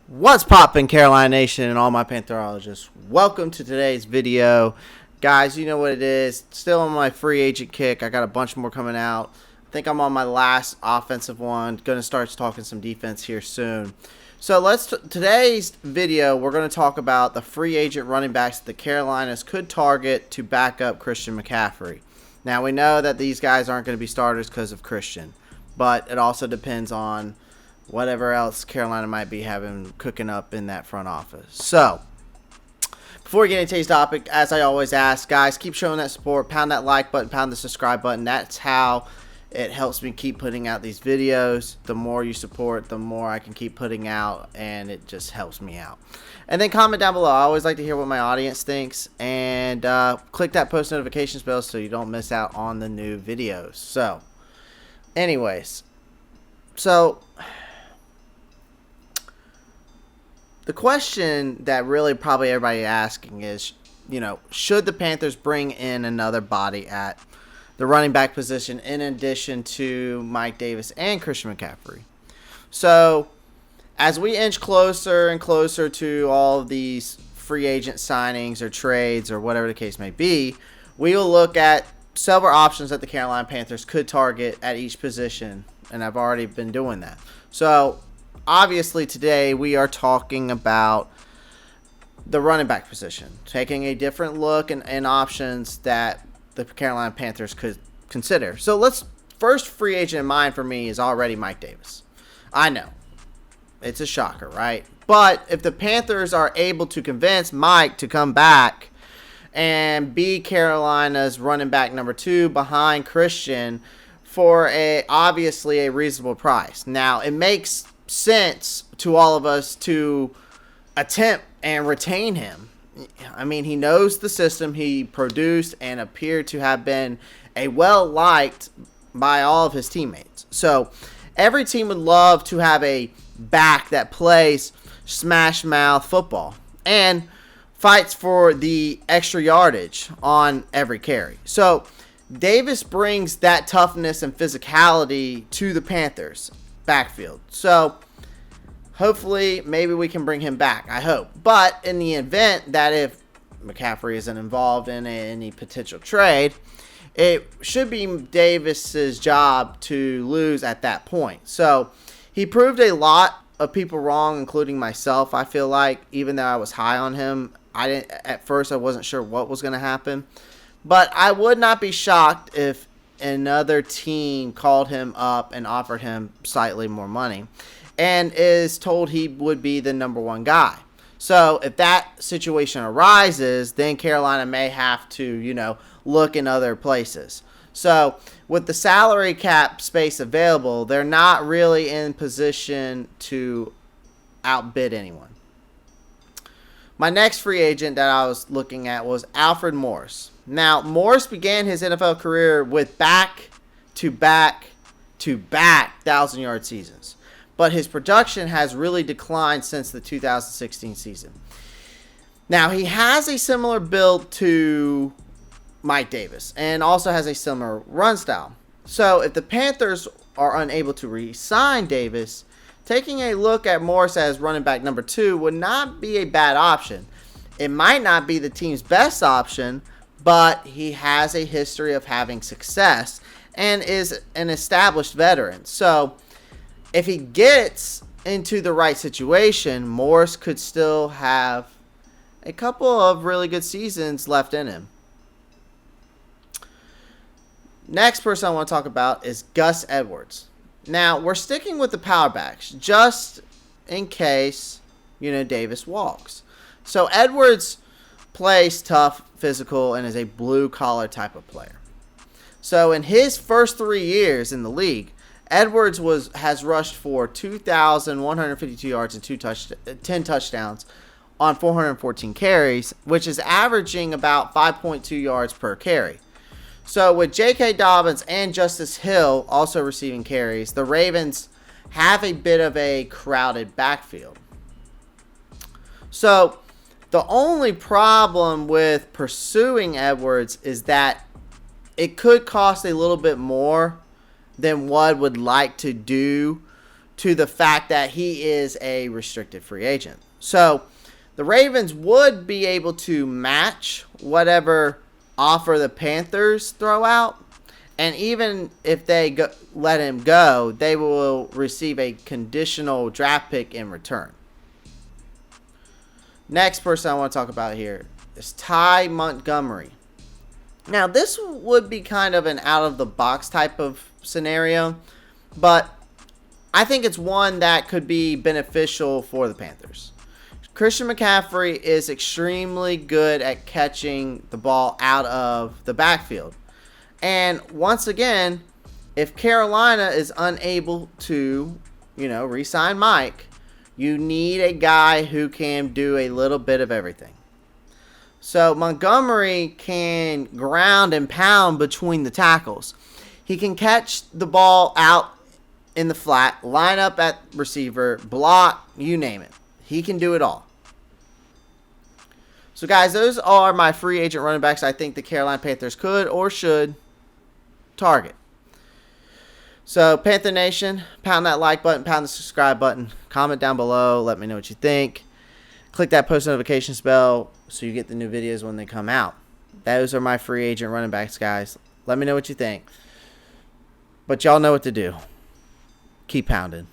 What's poppin', Carolina Nation and all my Pantherologists? Welcome to today's video. Guys, you know what it is. Still on my free agent kick. I got a bunch more coming out. I think I'm on my last offensive one. Going to start talking some defense here soon. So today's video, we're going to talk about the free agent running backs that the Carolinas could target to back up Christian McCaffrey. Now, we know that these guys aren't going to be starters because of Christian, but it also depends on whatever else Carolina might be having cooking up in that front office. So, before we get into today's topic, as I always ask, guys, keep showing that support. Pound that like button, pound the subscribe button. That's how it helps me keep putting out these videos. The more you support, the more I can keep putting out, and it just helps me out. And then comment down below. I always like to hear what my audience thinks. And click that post notifications bell so you don't miss out on the new videos. So, anyways. The question that really probably everybody asking is, should the Panthers bring in another body at the running back position in addition to Mike Davis and Christian McCaffrey? So, as we inch closer and closer to all of these free agent signings or trades or whatever the case may be, we will look at several options that the Carolina Panthers could target at each position, and I've already been doing that. So, obviously, today we are talking about the running back position, taking a different look and options that the Carolina Panthers could consider. So first free agent in mind for me is already Mike Davis. I know, it's a shocker, right? But if the Panthers are able to convince Mike to come back and be Carolina's running back number 2 behind Christian for obviously a reasonable price. Now, it makes sense to all of us to attempt and retain him. I mean, he knows the system. He produced and appeared to have been a well-liked by all of his teammates. So every team would love to have a back that plays smash-mouth football and fights for the extra yardage on every carry. So Davis brings that toughness and physicality to the Panthers backfield. So hopefully maybe we can bring him back. I hope. But in the event that if McCaffrey isn't involved in any potential trade, it should be Davis's job to lose at that point. So he proved a lot of people wrong, including myself. I feel like, even though I was high on him, at first I wasn't sure what was going to happen. But I would not be shocked if another team called him up and offered him slightly more money and is told he would be the number 1 guy. So if that situation arises, then Carolina may have to, look in other places. So with the salary cap space available, they're not really in position to outbid anyone. My next free agent that I was looking at was Alfred Morris. Now, Morris began his NFL career with back-to-back 1,000-yard seasons, but his production has really declined since the 2016 season. Now, he has a similar build to Mike Davis and also has a similar run style. So, if the Panthers are unable to re-sign Davis, taking a look at Morris as running back number 2 would not be a bad option. It might not be the team's best option, but he has a history of having success and is an established veteran. So if he gets into the right situation, Morris could still have a couple of really good seasons left in him. Next person I want to talk about is Gus Edwards. Now, we're sticking with the power backs just in case, Davis walks. So Edwards plays tough, physical, and is a blue-collar type of player. So in his first 3 years in the league, Edwards has rushed for 2,152 yards and 10 touchdowns on 414 carries, which is averaging about 5.2 yards per carry. So with J.K. Dobbins and Justice Hill also receiving carries, the Ravens have a bit of a crowded backfield. So the only problem with pursuing Edwards is that it could cost a little bit more than what would like to do to the fact that he is a restricted free agent. So the Ravens would be able to match whatever offer the Panthers throw out. And even if they let him go, they will receive a conditional draft pick in return. Next person I want to talk about here is Ty Montgomery. Now, this would be kind of an out-of-the-box type of scenario, but I think it's one that could be beneficial for the Panthers. Christian McCaffrey is extremely good at catching the ball out of the backfield. And once again, if Carolina is unable to, re-sign Mike, you need a guy who can do a little bit of everything. So Montgomery can ground and pound between the tackles. He can catch the ball out in the flat, line up at receiver, block, you name it. He can do it all. So guys, those are my free agent running backs I think the Carolina Panthers could or should target. So Panther Nation, pound that like button, pound the subscribe button, comment down below, let me know what you think. Click that post notifications bell so you get the new videos when they come out. Those are my free agent running backs, guys. Let me know what you think. But y'all know what to do. Keep pounding.